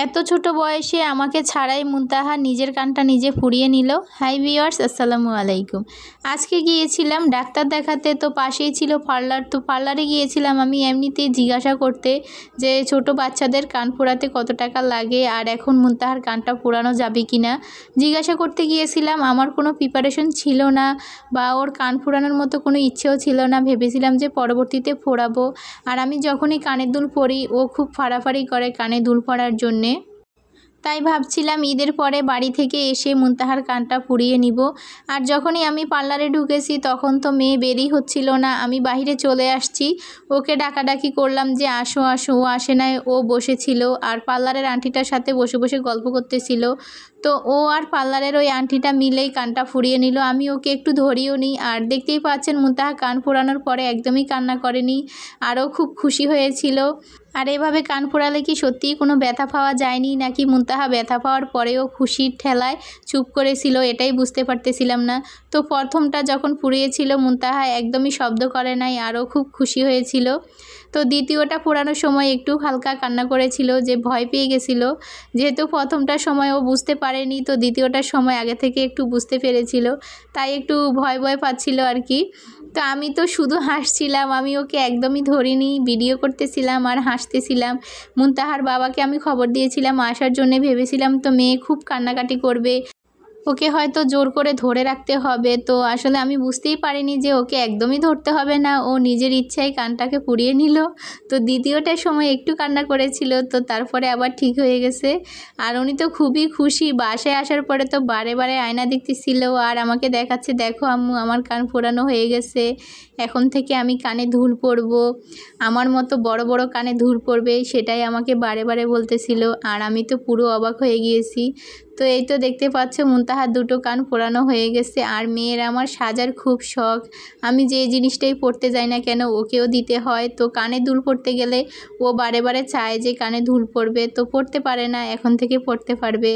এত ছোট বয়সে আমাকে ছাড়াই মুনতাহা নিজের কানটা নিজে ফুরিয়ে নিল। হাই ভিউয়ার্স, আসসালামু আলাইকুম। আজকে গিয়েছিলাম ডাক্তার দেখাতে, তো পাশেই ছিল পার্লার। তো পার্লারে গিয়েছিলাম আমি এমনিতেই জিজ্ঞাসা করতে যে ছোট বাচ্চাদের কান ফোড়াতে কত টাকা লাগে আর এখন মুনতাহার কানটা ফোড়ানো যাবে কি না জিজ্ঞাসা করতে গিয়েছিলাম। আমার কোনো প্রিপারেশন ছিল না বা ওর কান ফোড়ানোর মতো কোনো ইচ্ছেও ছিল না। ভেবেছিলাম যে পরবর্তীতে ফোড়াবো। আর আমি যখনই কানের দুল পরি ও খুব ফাড়াফাড়ি করে কানে দুল পরার জন্যে। তাই ভাবছিলাম ঈদের পরে বাড়ি থেকে এসে মুনতাহার কানটা ফুরিয়ে নিব। আর যখনই আমি পার্লারে ঢুকেছি তখন তো মেয়ে বেরই হচ্ছিল না। আমি বাইরে চলে আসছি, ওকে ডাকাডাকি করলাম যে আসো আসো, ও আসে নাই। ও বসেছিল আর পার্লারের আন্টিটার সাথে বসে বসে গল্প করতেছিল। তো ও আর পার্লারের ওই আন্টিটা মিলেই কানটা ফুরিয়ে নিল। আমি ওকে একটু ধরিও নি। আর দেখতেই পাচ্ছেন মুনতাহা কান ফোড়ানোর পরে একদমই কান্না করেনি, আরও খুব খুশি হয়েছিল। আর এভাবে কান ফোড়ালে কি সত্যিই কোনো ব্যথা পাওয়া যায়নি, নাকি মুনতাহা ব্যথা পাওয়ার পরেও খুশির ঠেলায় চুপ করেছিল, এটাই বুঝতে পারতেছিলাম না। তো প্রথমটা যখন ফুরিয়েছিল মুনতাহা একদমই শব্দ করে নাই, আরও খুব খুশি হয়েছিল। তো দ্বিতীয়টা ফোড়ানোর সময় একটু হালকা কান্না করেছিল, যে ভয় পেয়ে গেছিল। যেহেতু প্রথমটার সময় ও বুঝতে পারেনি, তো দ্বিতীয়টার সময় আগে থেকে একটু বুঝতে পেরেছিল, তাই একটু ভয় ভয় পাচ্ছিল আর কি। তো আমি তো শুধু হাসছিলাম, আমি ওকে একদমই ধরিনি, ভিডিও করতেছিলাম আর হাসতেছিলাম। মুনতাহার বাবাকে আমি খবর দিয়েছিলাম আসার জন্য, ভেবেছিলাম তো মেয়ে খুব কান্নাকাটি করবে, ওকে হয়তো জোর করে ধরে রাখতে হবে। তো আসলে আমি বুঝতেই পারিনি যে ওকে একদমই ধরতে হবে না, ও নিজের ইচ্ছায় কানটাকে পুড়িয়ে নিল। তো দ্বিতীয়টার সময় একটু কান্না করেছিল, তো তারপরে আবার ঠিক হয়ে গেছে। আর উনি তো খুবই খুশি। বাসায় আসার পরে তো বারে বারে আয়না দেখতেছিল আর আমাকে দেখাচ্ছে, দেখো আম্মু আমার কান ফোড়ানো হয়ে গেছে, এখন থেকে আমি কানে দুল পরবো, আমার মতো বড় বড় কানে দুল পরবে, সেটাই আমাকে বারে বারে বলতেছিল। আর আমি তো পুরো অবাক হয়ে গিয়েছি। তো এই তো দেখতে পাচ্ছ মুনতাহার দুটো কান ফোড়ানো হয়ে গেছে। আর মেয়ের আমার সাজার খুব শখ, আমি যে জিনিসটাই পরতে যাই না কেন ওকেও দিতে হয়। তো কানে দুল পরতে গেলে ও বারে বারে চায় যে কানে দুল পরবে, তো পরতে পারে না, এখন থেকে পরতে পারবে।